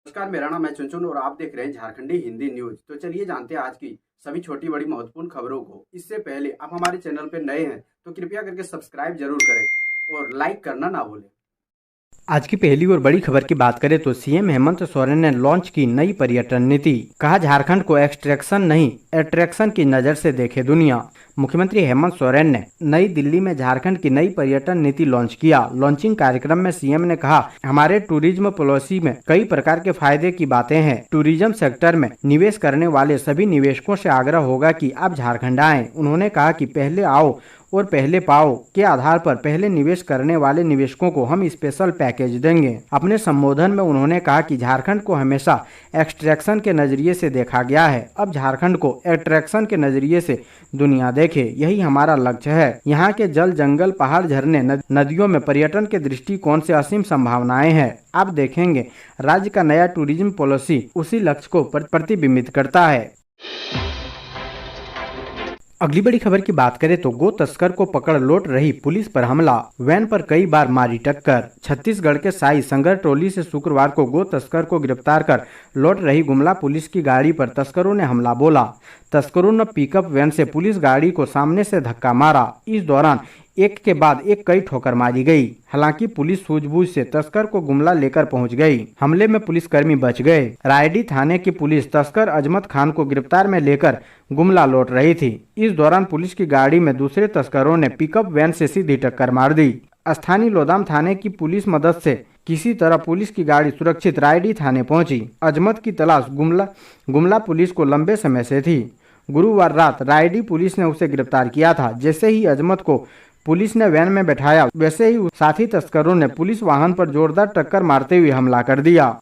नमस्कार, मेरा नाम है चुनचुन और आप देख रहे हैं झारखंडी हिंदी न्यूज। तो चलिए जानते हैं आज की सभी छोटी बड़ी महत्वपूर्ण खबरों को। इससे पहले आप हमारे चैनल पर नए हैं तो कृपया करके सब्सक्राइब जरूर करें और लाइक करना ना भूलें। आज की पहली और बड़ी खबर की बात करें तो सीएम हेमंत सोरेन ने लॉन्च की नई पर्यटन नीति। कहा, झारखंड को एक्सट्रैक्शन नहीं अट्रैक्शन की नजर से देखे दुनिया। मुख्यमंत्री हेमंत सोरेन ने नई दिल्ली में झारखंड की नई पर्यटन नीति लॉन्च किया। लॉन्चिंग कार्यक्रम में सीएम ने कहा, हमारे टूरिज्म पॉलिसी में कई प्रकार के फायदे की बातें हैं। टूरिज्म सेक्टर में निवेश करने वाले सभी निवेशकों से आग्रह होगा कि आप झारखंड आएं। उन्होंने कहा कि पहले आओ और पहले पाओ के आधार पर पहले निवेश करने वाले निवेशकों को हम स्पेशल पैकेज देंगे। अपने संबोधन में उन्होंने कहा कि झारखंड को हमेशा एक्सट्रैक्शन के नजरिए से देखा गया है, अब झारखंड को अट्रैक्शन के नजरिए से दुनिया देखे, यही हमारा लक्ष्य है। यहाँ के जल, जंगल, पहाड़, झरने, नदियों में पर्यटन के दृष्टिकोण से असीम संभावनाएं हैं। आप देखेंगे राज्य का नया टूरिज्म पॉलिसी उसी लक्ष्य को प्रतिबिंबित करता है। अगली बड़ी खबर की बात करें तो गो तस्कर को पकड़ लौट रही पुलिस पर हमला, वैन पर कई बार मारी टक्कर। छत्तीसगढ़ के साई संगर टोली से शुक्रवार को गो तस्कर को गिरफ्तार कर लौट रही गुमला पुलिस की गाड़ी पर तस्करों ने हमला बोला। तस्करों ने पिकअप वैन से पुलिस गाड़ी को सामने से धक्का मारा। इस दौरान एक के बाद एक कई ठोकर मारी गई। हालांकि पुलिस सूझबूझ से तस्कर को गुमला लेकर पहुंच गई। हमले में पुलिसकर्मी बच गए। रायडी थाने की पुलिस तस्कर अजमत खान को गिरफ्तार में लेकर गुमला लौट रही थी। इस दौरान पुलिस की गाड़ी में दूसरे तस्करों ने पिकअप वैन से सीधी टक्कर मार दी। स्थानीय लोदाम थाने की पुलिस मदद से किसी तरह पुलिस की गाड़ी सुरक्षित रायडी थाने पहुंची। अजमत की तलाश गुमला पुलिस को लंबे समय से थी। गुरुवार रात रायडी पुलिस ने उसे गिरफ्तार किया था। जैसे ही अजमत को पुलिस ने वैन में बैठाया, वैसे ही साथी तस्करों ने पुलिस वाहन पर जोरदार टक्कर मारते हुए हमला कर दिया।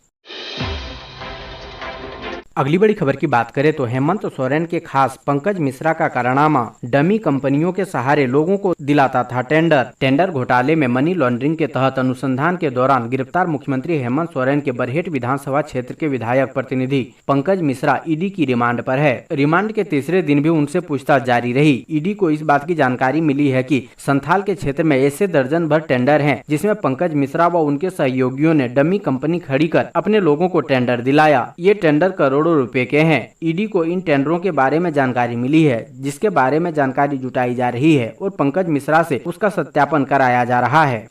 अगली बड़ी खबर की बात करें तो हेमंत सोरेन के खास पंकज मिश्रा का कारनामा, डमी कंपनियों के सहारे लोगों को दिलाता था टेंडर घोटाले में मनी लॉन्ड्रिंग के तहत अनुसंधान के दौरान गिरफ्तार मुख्यमंत्री हेमंत सोरेन के बरहेट विधानसभा क्षेत्र के विधायक प्रतिनिधि पंकज मिश्रा ईडी की रिमांड पर है। रिमांड के तीसरे दिन भी उनसे पूछताछ जारी रही। ईडी को इस बात की जानकारी मिली है कि संथाल के क्षेत्र में ऐसे दर्जन भर टेंडर हैं जिसमें पंकज मिश्रा व उनके सहयोगियों ने डमी कंपनी खड़ी कर अपने लोगों को टेंडर दिलाया। ये टेंडर करोड़ों रुपए के हैं। ईडी को इन टेंडरों के बारे में जानकारी मिली है, जिसके बारे में जानकारी जुटाई जा रही है और पंकज मिश्रा से उसका सत्यापन कराया जा रहा है।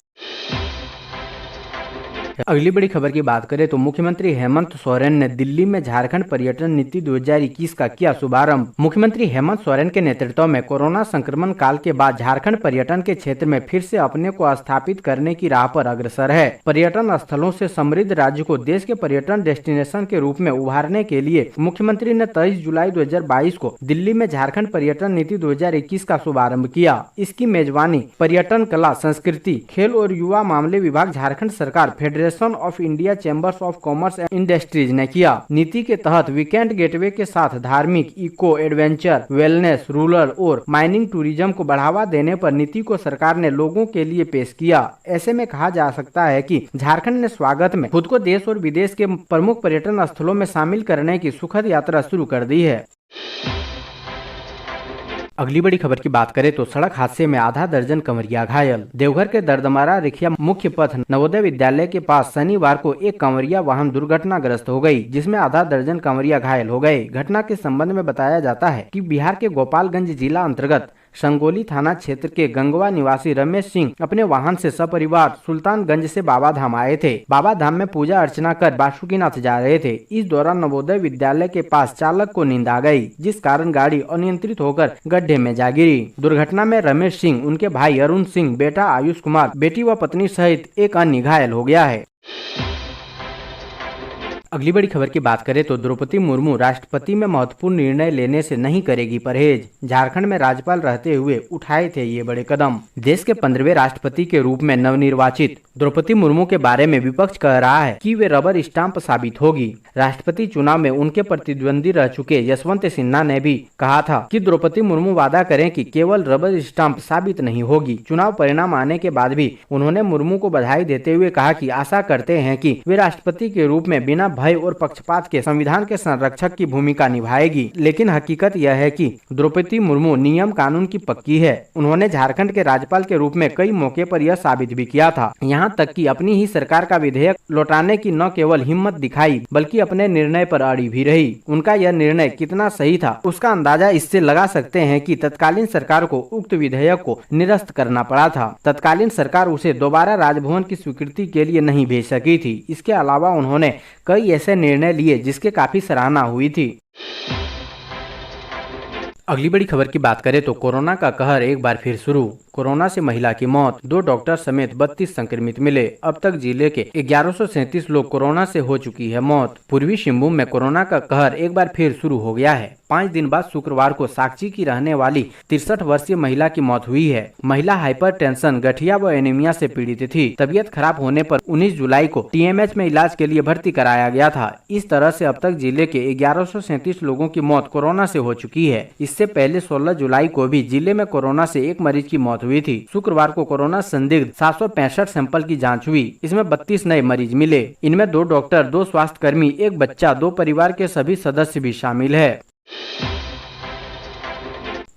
अगली बड़ी खबर की बात करें तो मुख्यमंत्री हेमंत सोरेन ने दिल्ली में झारखंड पर्यटन नीति 2021 का किया शुभारंभ। मुख्यमंत्री हेमंत सोरेन के नेतृत्व में कोरोना संक्रमण काल के बाद झारखंड पर्यटन के क्षेत्र में फिर से अपने को स्थापित करने की राह पर अग्रसर है। पर्यटन स्थलों से समृद्ध राज्य को देश के पर्यटन डेस्टिनेशन के रूप में उभारने के लिए मुख्यमंत्री ने 23 जुलाई 2022 को दिल्ली में झारखंड पर्यटन नीति 2021 का शुभारंभ किया। इसकी मेजबानी पर्यटन, कला, संस्कृति, खेल और युवा मामले विभाग, झारखंड सरकार, federation of India chambers of commerce and industries ने किया। नीति के तहत वीकेंड गेटवे के साथ धार्मिक, इको, एडवेंचर, वेलनेस, रूरल और माइनिंग टूरिज्म को बढ़ावा देने पर नीति को सरकार ने लोगों के लिए पेश किया। ऐसे में कहा जा सकता है कि झारखंड ने स्वागत में खुद को देश और विदेश के प्रमुख पर्यटन स्थलों में शामिल करने की सुखद यात्रा शुरू कर दी है। अगली बड़ी खबर की बात करें तो सड़क हादसे में आधा दर्जन कंवरिया घायल। देवघर के दर्दमारा रिखिया मुख्य पथ नवोदय विद्यालय के पास शनिवार को एक कंवरिया वाहन दुर्घटनाग्रस्त हो गई, जिसमें आधा दर्जन कंवरिया घायल हो गए। घटना के संबंध में बताया जाता है कि बिहार के गोपालगंज जिला अंतर्गत संगोली थाना क्षेत्र के गंगवा निवासी रमेश सिंह अपने वाहन से सपरिवार सुल्तानगंज से बाबा धाम आए थे। बाबा धाम में पूजा अर्चना कर बासुकीनाथ जा रहे थे। इस दौरान नवोदय विद्यालय के पास चालक को नींद आ गई, जिस कारण गाड़ी अनियंत्रित होकर गड्ढे में जा गिरी। दुर्घटना में रमेश सिंह, उनके भाई अरुण सिंह, बेटा आयुष कुमार, बेटी व पत्नी सहित एक अन्य घायल हो गया है। अगली बड़ी खबर की बात करें तो द्रौपदी मुर्मू राष्ट्रपति में महत्वपूर्ण निर्णय लेने से नहीं करेगी परहेज। झारखंड में राज्यपाल रहते हुए उठाए थे ये बड़े कदम। देश के 15वें राष्ट्रपति के रूप में नवनिर्वाचित द्रौपदी मुर्मू के बारे में विपक्ष कह रहा है कि वे रबर स्टाम्प साबित होगी। राष्ट्रपति चुनाव में उनके प्रतिद्वंदी रह चुके यशवंत सिन्हा ने भी कहा था कि द्रौपदी मुर्मू वादा करें कि केवल रबर स्टाम्प साबित नहीं होगी। चुनाव परिणाम आने के बाद भी उन्होंने मुर्मू को बधाई देते हुए कहा कि आशा करते हैं कि वे राष्ट्रपति के रूप में बिना भय और पक्षपात के संविधान के संरक्षक की भूमिका निभाएगी। लेकिन हकीकत यह है कि द्रौपदी मुर्मू नियम कानून की पक्की है। उन्होंने झारखंड के राज्यपाल के रूप में कई मौके पर यह साबित भी किया था। यहाँ यहाँ तक कि अपनी ही सरकार का विधेयक लौटाने की न केवल हिम्मत दिखाई बल्कि अपने निर्णय पर अड़ी भी रही। उनका यह निर्णय कितना सही था उसका अंदाजा इससे लगा सकते हैं कि तत्कालीन सरकार को उक्त विधेयक को निरस्त करना पड़ा था। तत्कालीन सरकार उसे दोबारा राजभवन की स्वीकृति के लिए नहीं भेज सकी थी। इसके अलावा उन्होंने कई ऐसे निर्णय लिए जिसके काफी सराहना हुई थी। अगली बड़ी खबर की बात करें तो कोरोना का कहर एक बार फिर शुरू। कोरोना से महिला की मौत, 2 डॉक्टर समेत 32 संक्रमित मिले। अब तक जिले के 1137 लोग कोरोना से हो चुकी है मौत। पूर्वी सिंहभूम में कोरोना का कहर एक बार फिर शुरू हो गया है। 5 दिन बाद शुक्रवार को साकची की रहने वाली 63 वर्षीय महिला की मौत हुई है। महिला हाइपरटेंशन, गठिया व एनीमिया से पीड़ित थी। तबीयत खराब होने पर 19 जुलाई को टीएमएच में इलाज के लिए भर्ती कराया गया था। इस तरह से अब तक जिले के 1137 लोगों की मौत कोरोना से हो चुकी है। इससे पहले 16 जुलाई को भी जिले में कोरोना से एक मरीज की मौत हुई थी। शुक्रवार को कोरोना संदिग्ध 765 सैंपल की जांच हुई। इसमें 32 नए मरीज मिले। इनमें 2 डॉक्टर, 2 स्वास्थ्य कर्मी, 1 बच्चा, 2 परिवार के सभी सदस्य भी शामिल है।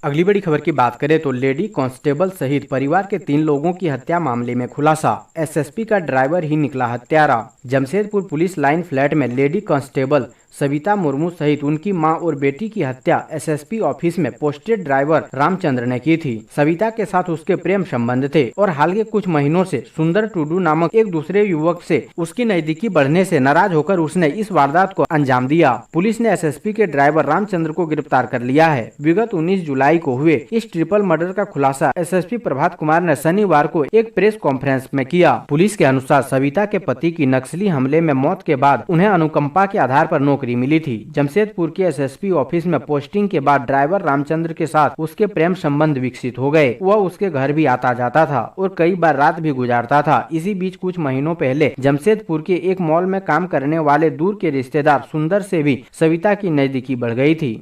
अगली बड़ी खबर की बात करें तो लेडी कांस्टेबल सहित परिवार के 3 लोगों की हत्या मामले में खुलासा। एसएसपी का ड्राइवर ही निकला हत्यारा। जमशेदपुर पुलिस लाइन फ्लैट में लेडी कांस्टेबल सविता मुर्मू सहित उनकी मां और बेटी की हत्या एसएसपी ऑफिस में पोस्टेड ड्राइवर रामचंद्र ने की थी। सविता के साथ उसके प्रेम संबंध थे और हाल के कुछ महीनों से सुंदर टुडू नामक एक दूसरे युवक से उसकी नजदीकी बढ़ने से नाराज होकर उसने इस वारदात को अंजाम दिया। पुलिस ने एसएसपी के ड्राइवर रामचंद्र को गिरफ्तार कर लिया है। विगत 19 जुलाई को हुए इस ट्रिपल मर्डर का खुलासा एसएसपी प्रभात कुमार ने शनिवार को एक प्रेस कॉन्फ्रेंस में किया। पुलिस के अनुसार सविता के पति की नक्सली हमले में मौत के बाद उन्हें अनुकंपा के आधार पर नौकरी मिली थी। जमशेदपुर के एसएसपी ऑफिस में पोस्टिंग के बाद ड्राइवर रामचंद्र के साथ उसके प्रेम संबंध विकसित हो गए। वह उसके घर भी आता जाता था और कई बार रात भी गुजारता था। इसी बीच कुछ महीनों पहले जमशेदपुर के एक मॉल में काम करने वाले दूर के रिश्तेदार सुंदर से भी सविता की नजदीकी बढ़ गई थी।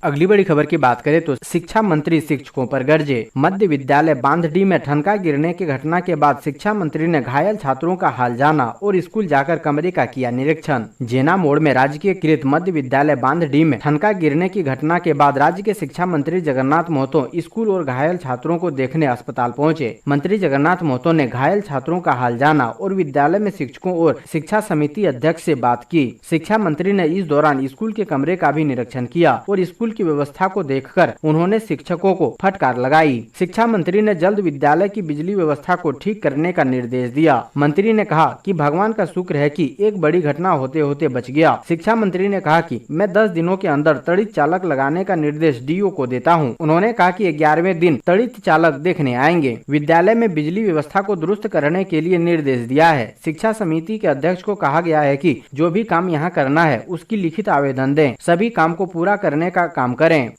अगली बड़ी खबर की बात करें तो शिक्षा मंत्री शिक्षकों पर गरजे। मध्य विद्यालय बांधडी में ठनका गिरने की घटना के बाद शिक्षा मंत्री ने घायल छात्रों का हाल जाना और स्कूल जाकर कमरे का किया निरीक्षण। जेना मोड़ में राजकीय कृत मध्य विद्यालय बांधडी में ठनका गिरने की घटना के बाद राज्य के शिक्षा मंत्री जगन्नाथ महतो स्कूल और घायल छात्रों को देखने अस्पताल पहुंचे। मंत्री जगन्नाथ महतो ने घायल छात्रों का हाल जाना और विद्यालय में शिक्षकों और शिक्षा समिति अध्यक्ष से बात की। शिक्षा मंत्री ने इस दौरान स्कूल के कमरे का भी निरीक्षण किया और स्कूल की व्यवस्था को देखकर उन्होंने शिक्षकों को फटकार लगाई। शिक्षा मंत्री ने जल्द विद्यालय की बिजली व्यवस्था को ठीक करने का निर्देश दिया। मंत्री ने कहा कि भगवान का शुक्र है कि एक बड़ी घटना होते होते बच गया। शिक्षा मंत्री ने कहा कि मैं 10 दिनों के अंदर तड़ित चालक लगाने का निर्देश डीओ को देता हूं। उन्होंने कहा कि 11वें दिन तड़ित चालक देखने आएंगे। विद्यालय में बिजली व्यवस्था को दुरुस्त करने के लिए निर्देश दिया है। शिक्षा समिति के अध्यक्ष को कहा गया है कि जो भी काम यहाँ करना है उसकी लिखित आवेदन दें। सभी काम को पूरा करने का काम करें।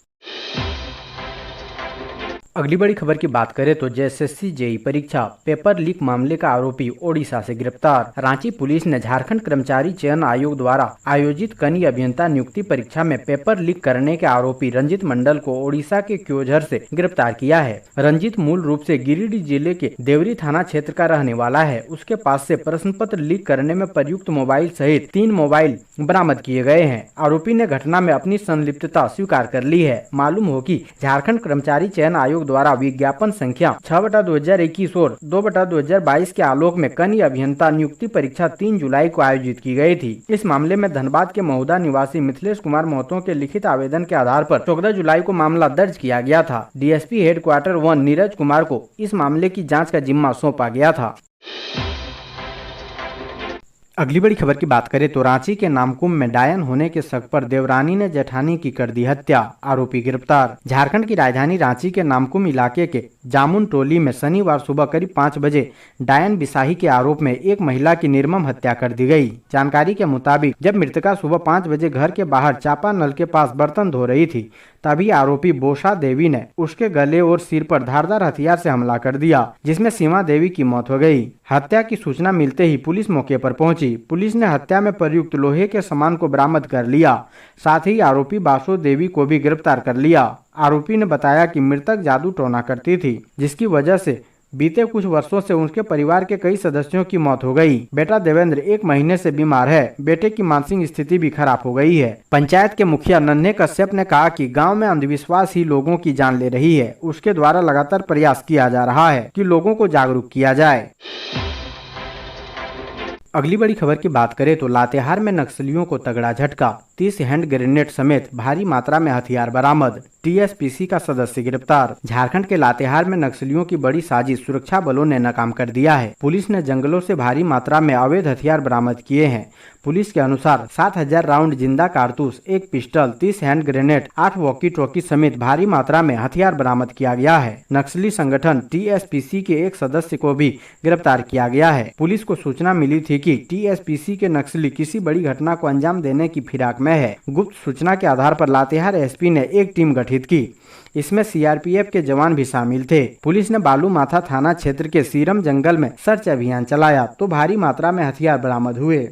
अगली बड़ी खबर की बात करें तो जेएसएससी जेईई परीक्षा पेपर लीक मामले का आरोपी ओडिशा से गिरफ्तार। रांची पुलिस ने झारखंड कर्मचारी चयन आयोग द्वारा आयोजित कनीय अभियंता नियुक्ति परीक्षा में पेपर लीक करने के आरोपी रंजित मंडल को ओडिशा के क्योझर से गिरफ्तार किया है। रंजित मूल रूप से गिरिडीह जिले के देवरी थाना क्षेत्र का रहने वाला है। उसके पास से प्रश्न पत्र लीक करने में प्रयुक्त मोबाइल सहित 3 मोबाइल बरामद किए गए हैं। आरोपी ने घटना में अपनी संलिप्तता स्वीकार कर ली है। मालूम हो कि झारखंड कर्मचारी चयन आयोग द्वारा विज्ञापन संख्या 6/2021 और 2/2022 के आलोक में कनीय अभियंता नियुक्ति परीक्षा 3 जुलाई को आयोजित की गई थी। इस मामले में धनबाद के महुदा निवासी मिथिलेश कुमार महतो के लिखित आवेदन के आधार पर 14 जुलाई को मामला दर्ज किया गया था। डीएसपी हेडक्वार्टर 1 नीरज कुमार को इस मामले की जाँच का जिम्मा सौंपा गया था। अगली बड़ी खबर की बात करें तो रांची के नामकुम में डायन होने के शक पर देवरानी ने जेठानी की कर दी हत्या, आरोपी गिरफ्तार। झारखंड की राजधानी रांची के नामकुम इलाके के जामुन टोली में शनिवार सुबह करीब 5 बजे डायन बिसाही के आरोप में एक महिला की निर्मम हत्या कर दी गई। जानकारी के मुताबिक जब मृतका सुबह 5 बजे घर के बाहर चापा नल के पास बर्तन धो रही थी, तभी आरोपी बोशा देवी ने उसके गले और सिर पर धारदार हथियार से हमला कर दिया, जिसमें सीमा देवी की मौत हो गई। हत्या की सूचना मिलते ही पुलिस मौके पर पहुंची। पुलिस ने हत्या में प्रयुक्त लोहे के सामान को बरामद कर लिया। साथ ही आरोपी बासो देवी को भी गिरफ्तार कर लिया। आरोपी ने बताया कि मृतक जादू टोना करती थी, जिसकी वजह से बीते कुछ वर्षों से उनके परिवार के कई सदस्यों की मौत हो गई। बेटा देवेंद्र 1 महीने से बीमार है। बेटे की मानसिक स्थिति भी खराब हो गई है। पंचायत के मुखिया नन्हे कश्यप ने कहा कि गांव में अंधविश्वास ही लोगों की जान ले रही है। उसके द्वारा लगातार प्रयास किया जा रहा है कि लोगों को जागरूक किया जाए। अगली बड़ी खबर की बात करें तो लातेहार में नक्सलियों को तगड़ा झटका। 30 हैंड ग्रेनेड समेत भारी मात्रा में हथियार बरामद। टीएसपीसी का सदस्य गिरफ्तार। झारखंड के लातेहार में नक्सलियों की बड़ी साजिश सुरक्षा बलों ने नाकाम कर दिया है। पुलिस ने जंगलों से भारी मात्रा में अवैध हथियार बरामद किए हैं। पुलिस के अनुसार 7000 राउंड जिंदा कारतूस, 1 pistol, 30 hand grenade, 8 walkie talkie समेत भारी मात्रा में हथियार बरामद किया गया है। नक्सली संगठन टीएसपीसी के एक सदस्य को भी गिरफ्तार किया गया है। पुलिस को सूचना मिली थी कि टीएसपीसी के नक्सली किसी बड़ी घटना को अंजाम देने की फिराक में है। गुप्त सूचना के आधार पर लातेहार एसपी ने एक टीम गठित की। इसमें सीआरपीएफ के जवान भी शामिल थे। पुलिस ने बालूमाथा थाना क्षेत्र के सीरम जंगल में सर्च अभियान चलाया तो भारी मात्रा में हथियार बरामद हुए।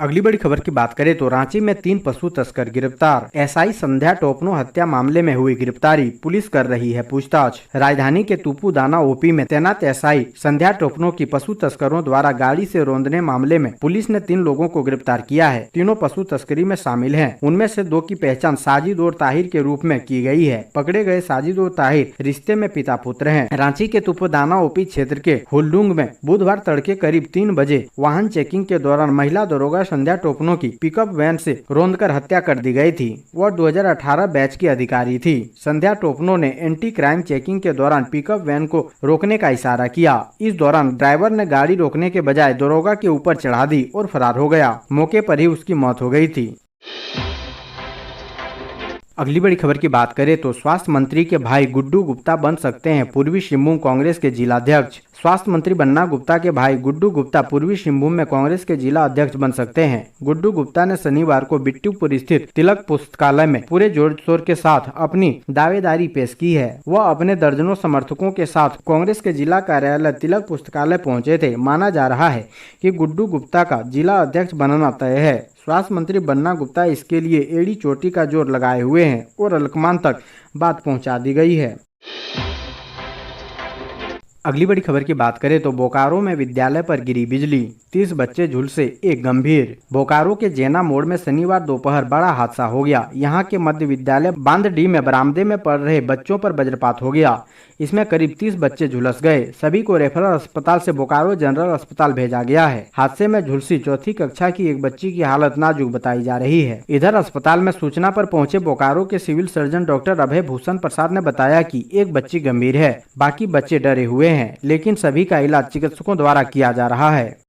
अगली बड़ी खबर की बात करें तो रांची में 3 पशु तस्कर गिरफ्तार। एसआई संध्या टोपनो हत्या मामले में हुई गिरफ्तारी, पुलिस कर रही है पूछताछ। राजधानी के तुपुदाना ओपी में तैनात एसआई संध्या टोपनो की पशु तस्करों द्वारा गाड़ी से रौंदने मामले में पुलिस ने 3 लोगों को गिरफ्तार किया है। तीनों पशु तस्करी में शामिल हैं। उनमें से 2 की पहचान साजिद और ताहिर के रूप में की गई है। पकड़े गए साजिद और ताहिर रिश्ते में पिता पुत्र हैं। रांची के तुपुदाना ओपी क्षेत्र के हुलडुंग में बुधवार तड़के करीब 3 बजे वाहन चेकिंग के दौरान महिला दरोगा संध्या टोपनो की पिकअप वैन से रौंदकर हत्या कर दी गई थी। वह 2018 बैच की अधिकारी थी। संध्या टोपनो ने एंटी क्राइम चेकिंग के दौरान पिकअप वैन को रोकने का इशारा किया। इस दौरान ड्राइवर ने गाड़ी रोकने के बजाय दरोगा के ऊपर चढ़ा दी और फरार हो गया। मौके पर ही उसकी मौत हो गई थी। अगली बड़ी खबर की बात करें तो स्वास्थ्य मंत्री के भाई गुड्डू गुप्ता बन सकते हैं पूर्वी सिंहभूम कांग्रेस के जिला अध्यक्ष। स्वास्थ्य मंत्री बन्ना गुप्ता के भाई गुड्डू गुप्ता पूर्वी सिंहभूम में कांग्रेस के जिला अध्यक्ष बन सकते हैं। गुड्डू गुप्ता ने शनिवार को बिट्टूपुर स्थित तिलक पुस्तकालय में पूरे जोर शोर के साथ अपनी दावेदारी पेश की है। वह अपने दर्जनों समर्थकों के साथ कांग्रेस के जिला कार्यालय तिलक पुस्तकालय पहुंचे थे। माना जा रहा है कि गुड्डू गुप्ता का जिला अध्यक्ष बनना तय है। स्वास्थ्य मंत्री बन्ना गुप्ता इसके लिए एड़ी चोटी का जोर लगाए हुए हैं और अलकमान तक बात पहुंचा दी गई है। अगली बड़ी खबर की बात करें तो बोकारो में विद्यालय पर गिरी बिजली, 30 बच्चे झुलसे, एक गंभीर। बोकारो के जेना मोड़ में शनिवार दोपहर बड़ा हादसा हो गया। यहां के मध्य विद्यालय बांधडी में बरामदे में पढ़ रहे बच्चों पर वज्रपात हो गया। इसमें करीब 30 बच्चे झुलस गए। सभी को रेफरल अस्पताल से बोकारो जनरल अस्पताल भेजा गया है। हादसे में झुलसी 4ठी कक्षा की एक बच्ची की हालत नाजुक बताई जा रही है। इधर अस्पताल में सूचना पर पहुंचे बोकारो के सिविल सर्जन डॉक्टर अभय भूषण प्रसाद ने बताया कि एक बच्ची गंभीर है, बाकी बच्चे डरे हुए हैं, लेकिन सभी का इलाज चिकित्सकों द्वारा किया जा रहा है।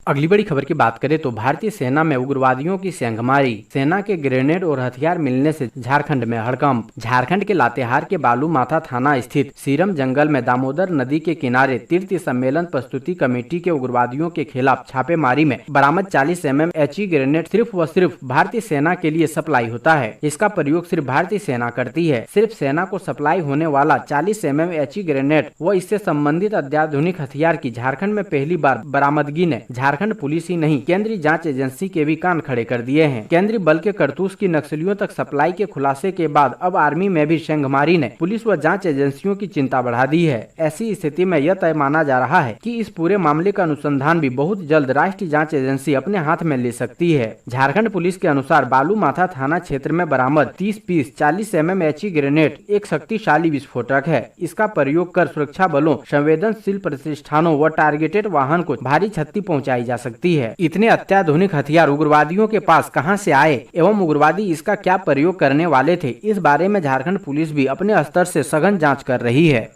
अगली बड़ी खबर की बात करें तो भारतीय सेना में उग्रवादियों की सेंधमारी। सेना के ग्रेनेड और हथियार मिलने से झारखंड में हड़कंप। झारखंड के लातेहार के बालूमाथा थाना स्थित सीरम जंगल में दामोदर नदी के किनारे तीर्थ सम्मेलन प्रस्तुति कमेटी के उग्रवादियों के खिलाफ छापेमारी में बरामद 40 mm HE ग्रेनेड सिर्फ व सिर्फ भारतीय सेना के लिए सप्लाई होता है। इसका प्रयोग सिर्फ भारतीय सेना करती है। सिर्फ सेना को सप्लाई होने वाला 40 mm HE ग्रेनेड व इससे संबंधित अत्याधुनिक हथियार की झारखंड में पहली बार बरामदगी ने झारखंड पुलिस ही नहीं केंद्रीय जांच एजेंसी के भी कान खड़े कर दिए हैं। केंद्रीय बल के करतूस की नक्सलियों तक सप्लाई के खुलासे के बाद अब आर्मी में भी सेंधमारी ने पुलिस व जांच एजेंसियों की चिंता बढ़ा दी है। ऐसी स्थिति में यह तय माना जा रहा है कि इस पूरे मामले का अनुसंधान भी बहुत जल्द राष्ट्रीय जांच एजेंसी अपने हाथ में ले सकती है। झारखंड पुलिस के अनुसार बालूमाथा थाना क्षेत्र में बरामद 30 पीस 40 mm HE ग्रेनेड एक शक्तिशाली विस्फोटक है। इसका प्रयोग कर सुरक्षा बलों, संवेदनशील प्रतिष्ठानों व टारगेटेड वाहन को भारी क्षति पहुँचाई जा सकती है। इतने अत्याधुनिक हथियार उग्रवादियों के पास कहां से आए एवं उग्रवादी इसका क्या प्रयोग करने वाले थे, इस बारे में झारखंड पुलिस भी अपने स्तर से सघन जांच कर रही है।